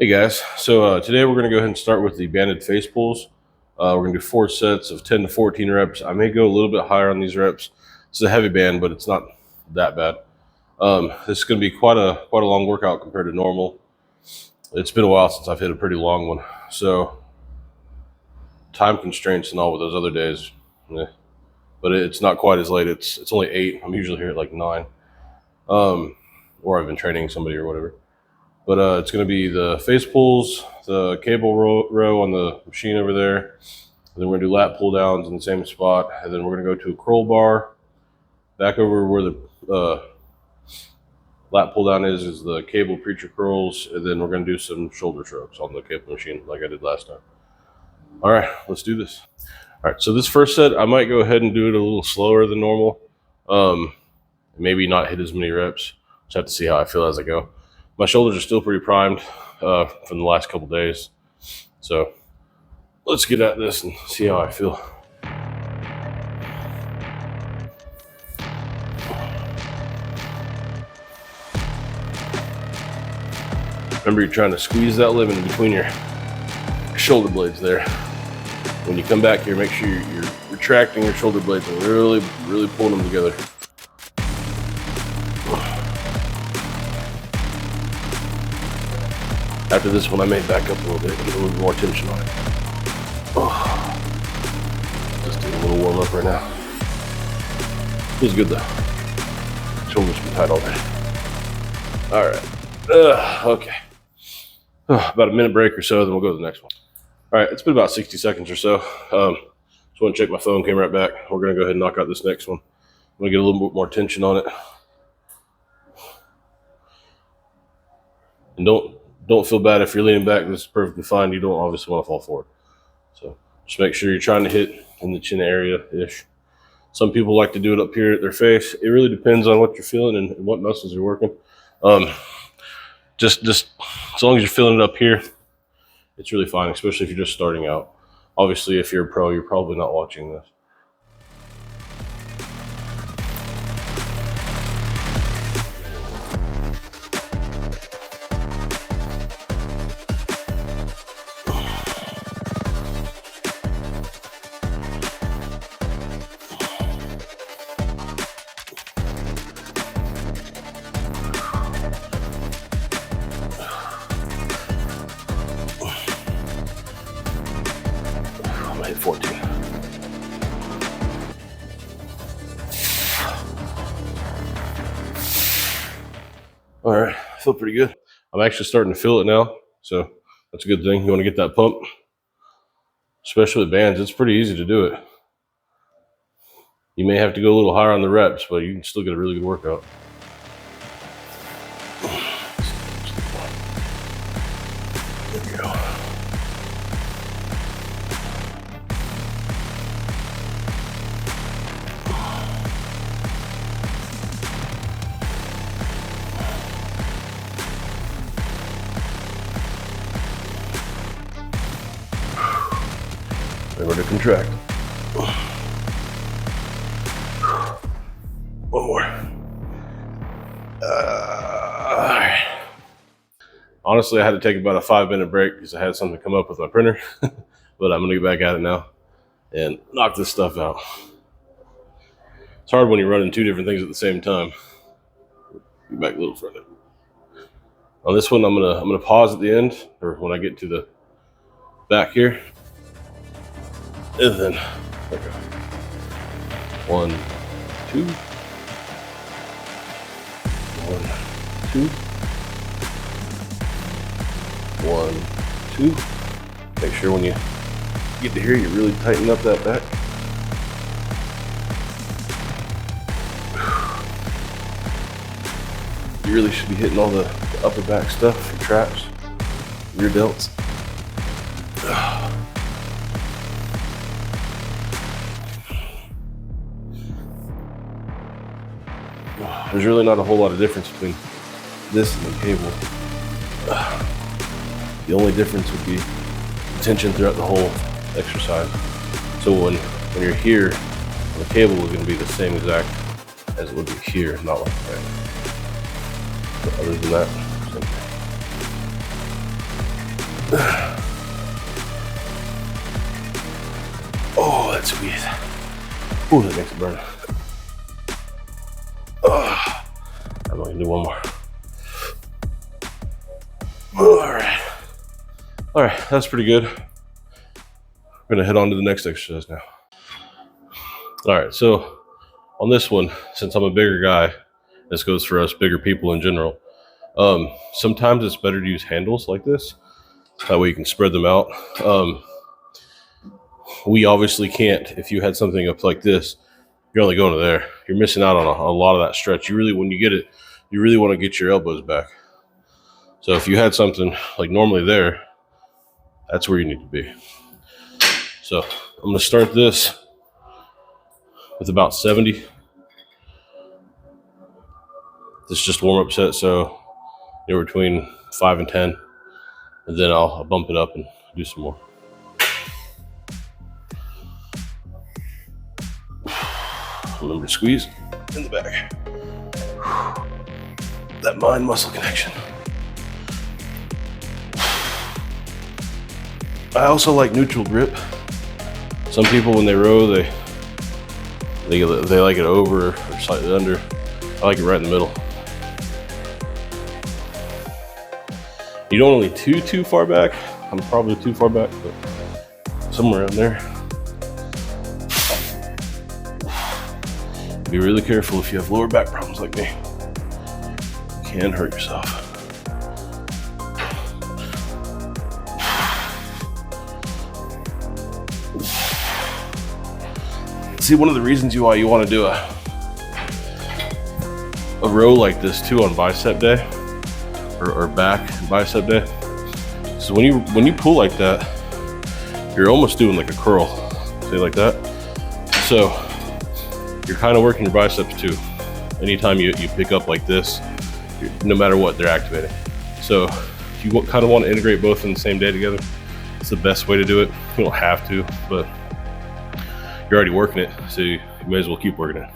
Hey guys, so today we're going to go ahead and start with the banded face pulls. We're going to do 4 sets of 10 to 14 reps. I may go a little bit higher on these reps. It's a heavy band, but it's not that bad. This is going to be quite a long workout compared to normal. It's been a while since I've hit a pretty long one, so time constraints and all with those other days. But it's not quite as late. It's only 8. I'm usually here at like 9, or I've been training somebody or whatever. But it's going to be the face pulls, the cable row on the machine over there. And then we're going to do lat pull downs in the same spot. And then we're going to go to a curl bar. Back over where the lat pull down is the cable preacher curls. And then we're going to do some shoulder shrugs on the cable machine like I did last time. All right, let's do this. All right, so this first set, I might go ahead and do it a little slower than normal. Maybe not hit as many reps. Just have to see how I feel as I go. My shoulders are still pretty primed from the last couple days. So let's get at this and see how I feel. Remember, you're trying to squeeze that limb in between your shoulder blades there. When you come back here, make sure you're retracting your shoulder blades and really pulling them together. After this one, I may back up a little bit and get a little more tension on it. Just doing a little warm up right now. Feels good though. Shoulders been tight all day. All right. Okay. About a minute break or so, then we'll go to the next one. All right. It's been about 60 seconds or so. Just want to check my phone. Came right back. We're gonna go ahead and knock out this next one. I'm gonna get a little bit more tension on it. And don't feel bad if you're leaning back. This is perfectly fine. You don't obviously want to fall forward. So just make sure you're trying to hit in the chin area-ish. Some people like to do it up here at their face. It really depends on what you're feeling and what muscles you're working. Just as long as you're feeling it up here, it's really fine, especially if you're just starting out. Obviously, if you're a pro, you're probably not watching this. Hit 14. All right, I feel pretty good. I'm actually starting to feel it now, so that's a good thing. You want to get that pump, especially with bands. It's pretty easy to do it. You may have to go a little higher on the reps, but you can still get a really good workout. There we go. Remember to contract. One more. All right. Honestly, I had to take about a 5-minute break because I had something come up with my printer, but I'm gonna get back at it now and knock this stuff out. It's hard when you're running 2 different things at the same time. Get back a little further. On this one, I'm gonna pause at the end, or when I get to the back here. And then, okay. 1, 2. 1, 2. 1, 2. Make sure when you get to here, you really tighten up that back. You really should be hitting all the upper back stuff, your traps, rear delts. There's really not a whole lot of difference between this and the cable. The only difference would be tension throughout the whole exercise. So when you're here, the cable is going to be the same exact as it would be here, not like that. But other than that, same thing. Oh, that's sweet. Oh, that makes it burn. Oh, I'm gonna do one more. All right, that's pretty good. We're gonna head on to the next exercise now. All right, so on this one, since I'm a bigger guy, this goes for us bigger people in general. Sometimes it's better to use handles like this. That way you can spread them out. We obviously can't. If you had something up like this, you're only going to there. You're missing out on a lot of that stretch. You really, when you get it, you really want to get your elbows back. So if you had something like normally there, that's where you need to be. So I'm going to start this with about 70. This is just warm-up set, so you're between 5 and 10, and then I'll bump it up and do some more. Remember to squeeze in the back. That mind-muscle connection. I also like neutral grip. Some people, when they row, they like it over or slightly under. I like it right in the middle. You don't want to be too far back. I'm probably too far back, but somewhere around there. Be really careful if you have lower back problems like me. You can hurt yourself. See, one of the reasons why you want to do a row like this too on bicep day, or back bicep day. So when you pull like that, you're almost doing like a curl, see, like that. So you're kind of working your biceps too. Anytime you pick up like this, no matter what, they're activating. So if you kind of want to integrate both in the same day together, it's the best way to do it. You don't have to, but you're already working it, so you may as well keep working it.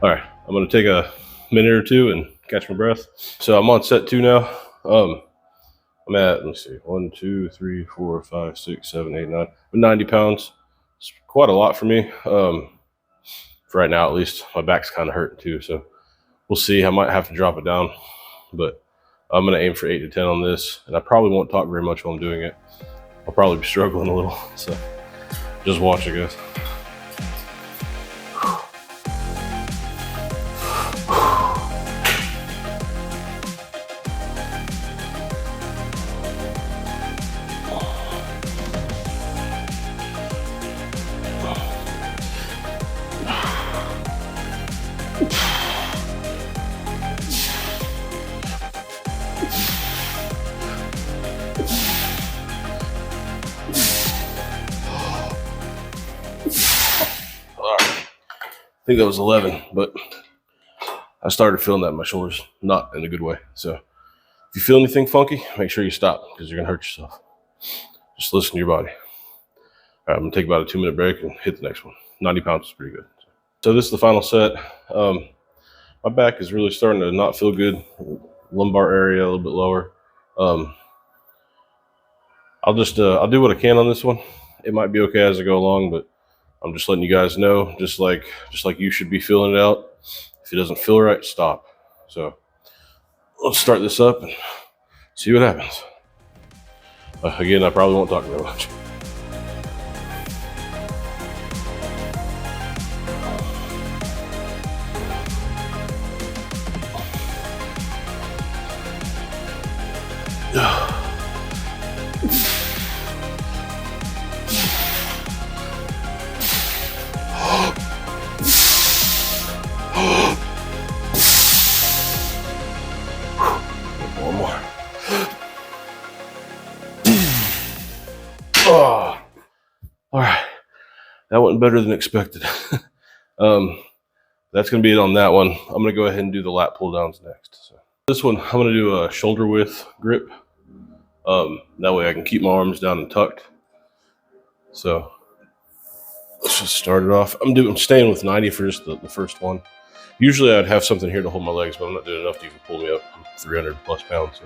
All right, I'm gonna take a minute or two and catch my breath. So I'm on set 2 now. I'm at, let me see, 1, 2, 3, 4, 5, 6, 7, 8, 9, 90 pounds. It's quite a lot for me. For right now, at least, my back's kind of hurting too, so we'll see. I might have to drop it down, but I'm gonna aim for 8 to 10 on this, and I probably won't talk very much while I'm doing it. I'll probably be struggling a little, so just watch it, guys. I think that was 11, but I started feeling that in my shoulders, not in a good way. So if you feel anything funky, make sure you stop, because you're gonna hurt yourself. Just listen to your body. All right, I'm gonna take about a 2-minute break and hit the next one. 90 pounds is pretty good. So this is the final set. My back is really starting to not feel good. Lumbar area a little bit lower. I'll do what I can on this one. It might be okay as I go along, but I'm just letting you guys know, just like you should be feeling it out. If it doesn't feel right, stop. So let's start this up and see what happens. Again, I probably won't talk very much. One more. Oh, all right. That went better than expected. That's going to be it on that one. I'm going to go ahead and do the lat pull downs next. So this one, I'm going to do a shoulder width grip. That way I can keep my arms down and tucked. So let's just start it off. I'm staying with 90 for just the first one. Usually I'd have something here to hold my legs, but I'm not doing enough to even pull me up. I'm 300 plus pounds. So.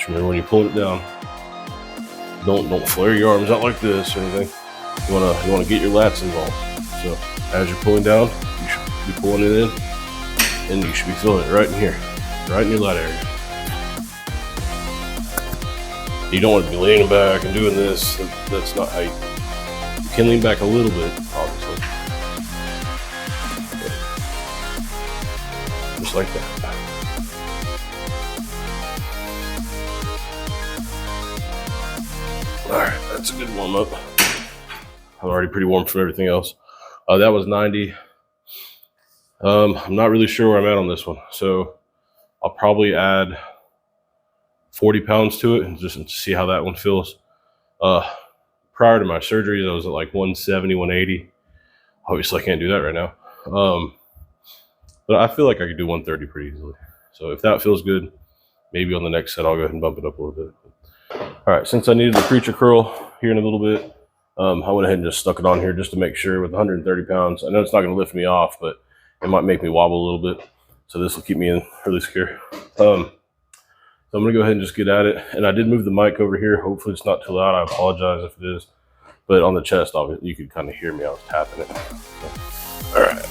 remember when you're pulling it down, don't flare your arms out like this or anything. You wanna get your lats involved. So as you're pulling down, you should be pulling it in, and you should be feeling it right in here, right in your lat area. You don't want to be leaning back and doing this. That's not how you can lean back a little bit, obviously. Just like that. All right, that's a good warm up. I'm already pretty warm from everything else. That was 90. I'm not really sure where I'm at on this one, so I'll probably add 40 pounds to it and just see how that one feels. Prior to my surgery, I was at like 170, 180. Obviously, I can't do that right now. But I feel like I could do 130 pretty easily. So if that feels good, maybe on the next set, I'll go ahead and bump it up a little bit. All right, since I needed the creature curl here in a little bit, I went ahead and just stuck it on here just to make sure with 130 pounds. I know it's not going to lift me off, but it might make me wobble a little bit. So this will keep me in really secure. So I'm going to go ahead and just get at it. And I did move the mic over here. Hopefully it's not too loud. I apologize if it is. But on the chest, you could kind of hear me. I was tapping it. So, all right.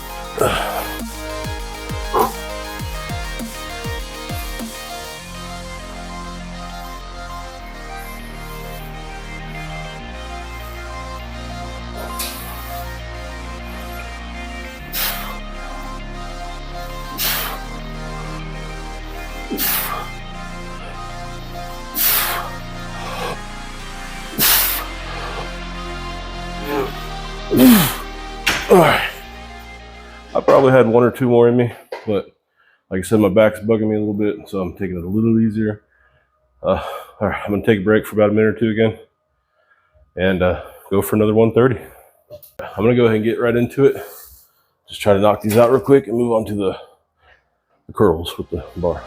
All right, I probably had one or two more in me, but like I said, my back's bugging me a little bit, so I'm taking it a little easier. All right, I'm gonna take a break for about a minute or two again and go for another 130. I'm gonna go ahead and get right into it. Just try to knock these out real quick and move on to the curls with the bar.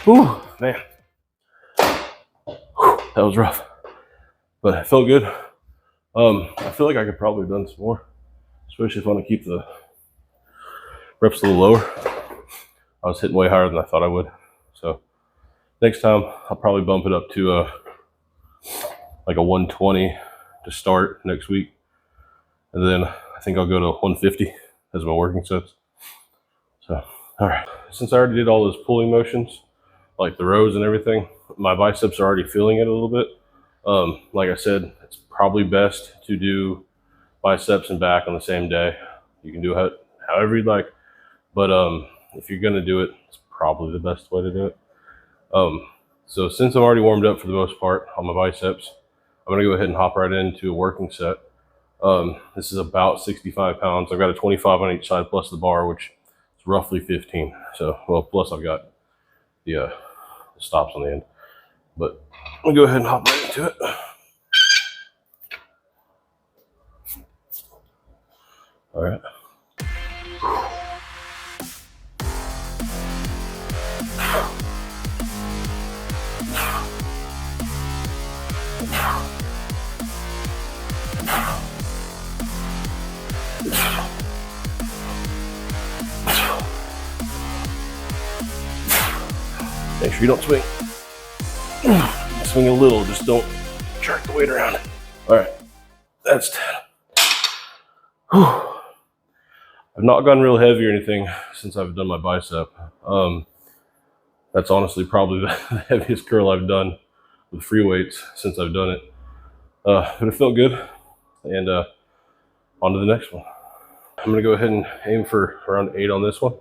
Ooh, man, that was rough, but it felt good. I feel like I could probably have done some more, especially if I want to keep the reps a little lower. I was hitting way higher than I thought I would. So next time I'll probably bump it up to like a 120 to start next week. And then I think I'll go to 150 as my working sets. So, all right. Since I already did all those pulling motions, like the rows and everything, my biceps are already feeling it a little bit. Like I said, it's probably best to do biceps and back on the same day. You can do it however you'd like, but if you're gonna do it, it's probably the best way to do it. So since I'm already warmed up for the most part on my biceps, I'm gonna go ahead and hop right into a working set. This is about 65 pounds. I've got a 25 on each side plus the bar, which is roughly 15. So, well, plus I've got the stops on the end. But I'm gonna go ahead and hop right into it. All right. Make sure you don't swing. Swing a little, just don't jerk the weight around. All right, that's 10. Whew. I've not gone real heavy or anything since I've done my bicep. That's honestly probably the heaviest curl I've done with free weights since I've done it. But it felt good. And on to the next one. I'm gonna go ahead and aim for around 8 on this one.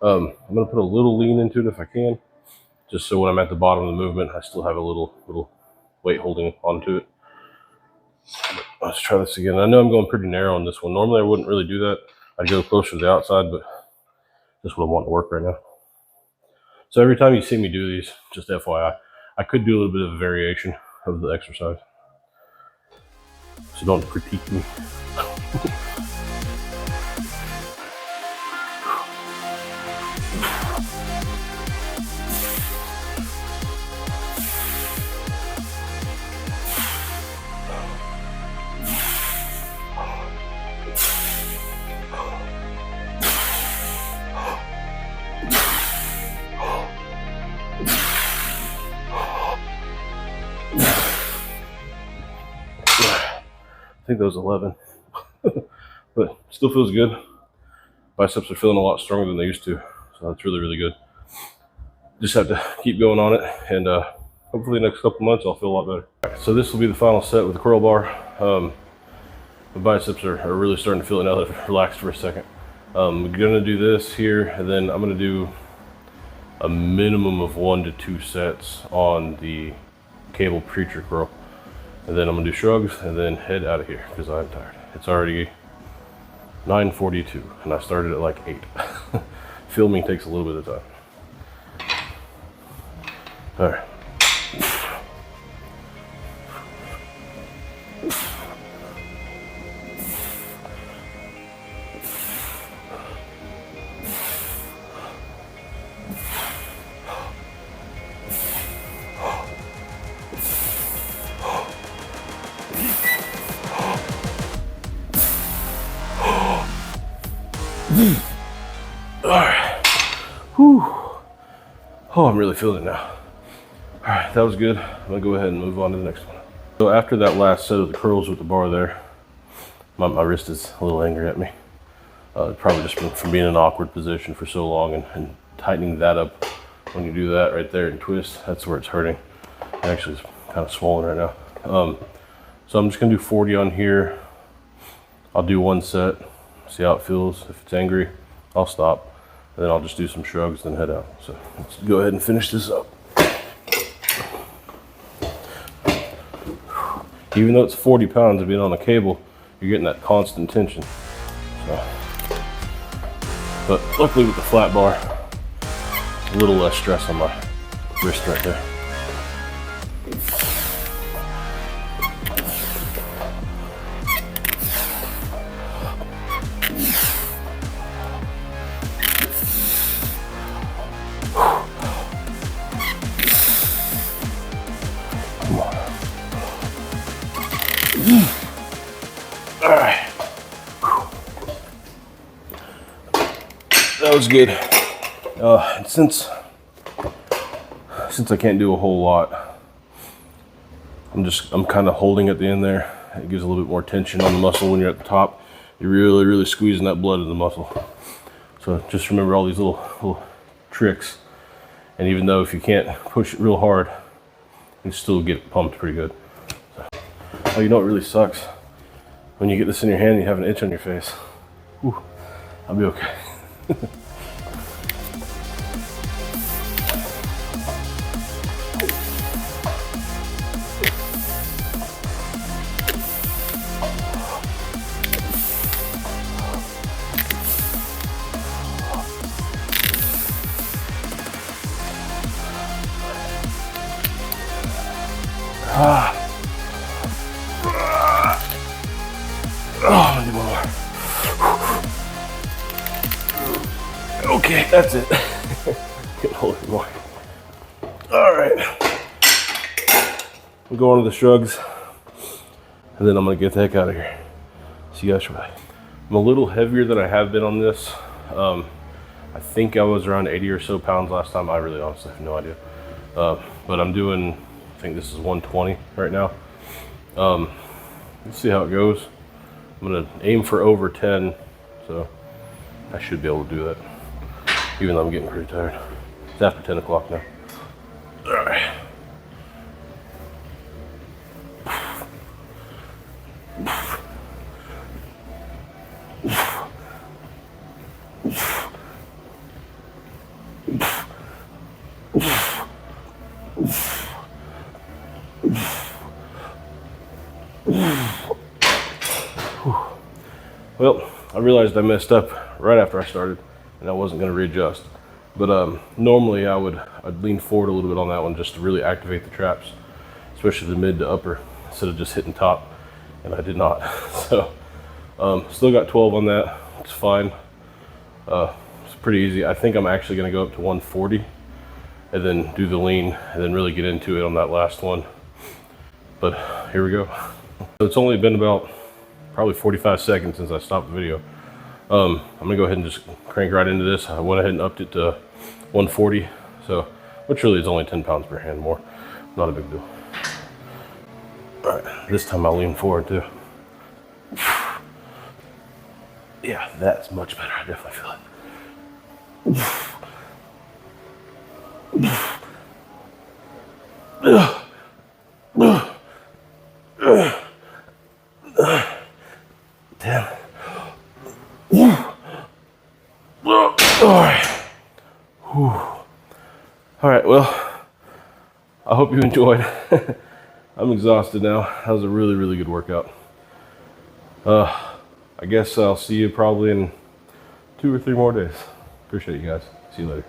I'm gonna put a little lean into it if I can, just so when I'm at the bottom of the movement, I still have a little weight holding onto it. But let's try this again. I know I'm going pretty narrow on this one. Normally I wouldn't really do that. I'd go closer to the outside, but this is what I want to work right now. So every time you see me do these, just FYI, I could do a little bit of a variation of the exercise. so don't critique me. I think that was 11, but still feels good. Biceps are feeling a lot stronger than they used to, so that's really, really good. Just have to keep going on it, and hopefully the next couple months I'll feel a lot better. Right, so this will be the final set with the curl bar. The biceps are really starting to feel it now that I've relaxed for a second. I'm gonna do this here, and then I'm gonna do a minimum of 1 to 2 sets on the cable preacher curl. And then I'm gonna do shrugs and then head out of here because I'm tired. It's already 9:42 and I started at like 8. Filming takes a little bit of time. All right. All right. Whew. Oh, I'm really feeling it now. All right, that was good. I'm gonna go ahead and move on to the next one. So after that last set of the curls with the bar there, my wrist is a little angry at me. Probably just from being in an awkward position for so long and tightening that up. When you do that right there and twist, that's where it's hurting. Actually, it's kind of swollen right now. So I'm just gonna do 40 on here. I'll do 1 set, see how it feels. If it's angry, I'll stop. And then I'll just do some shrugs and head out. So let's go ahead and finish this up. Even though it's 40 pounds of being on the cable, you're getting that constant tension. So, but luckily with the flat bar, a little less stress on my wrist right there. All right, that was good. Since I can't do a whole lot, I'm kind of holding at the end there. It gives a little bit more tension on the muscle when you're at the top. You're really squeezing that blood in the muscle. So just remember all these little tricks. And even though if you can't push it real hard, you can still get it pumped pretty good. So, oh, you know what really sucks? When you get this in your hand and you have an itch on your face. Whew, I'll be okay. Oh, I need one more. Okay, that's it. Can't hold it more. All right. We'll go on to the shrugs, and then I'm gonna get the heck out of here. See you guys shortly. I'm a little heavier than I have been on this. I think I was around 80 or so pounds last time. I really honestly have no idea. But I'm doing, I think this is 120 right now. Let's see how it goes. I'm gonna aim for over 10, so I should be able to do that, even though I'm getting pretty tired. It's after 10 o'clock now. All right. Well, I realized I messed up right after I started and I wasn't going to readjust. But normally I'd lean forward a little bit on that one just to really activate the traps, especially the mid to upper, instead of just hitting top. and I did not. So still got 12 on that. It's fine. It's pretty easy. I think I'm actually going to go up to 140 and then do the lean and then really get into it on that last one. But here we go. So it's only been about probably 45 seconds since I stopped the video. I'm gonna go ahead and just crank right into this. I went ahead and upped it to 140, so which really is only 10 pounds per hand more. Not a big deal. All right, this time I'll lean forward too. Yeah, that's much better. I definitely feel it. 10. All right, well, I hope you enjoyed. I'm exhausted now. That was a really, really good workout. I guess I'll see you probably in 2 or 3 more days. Appreciate you guys. See you later.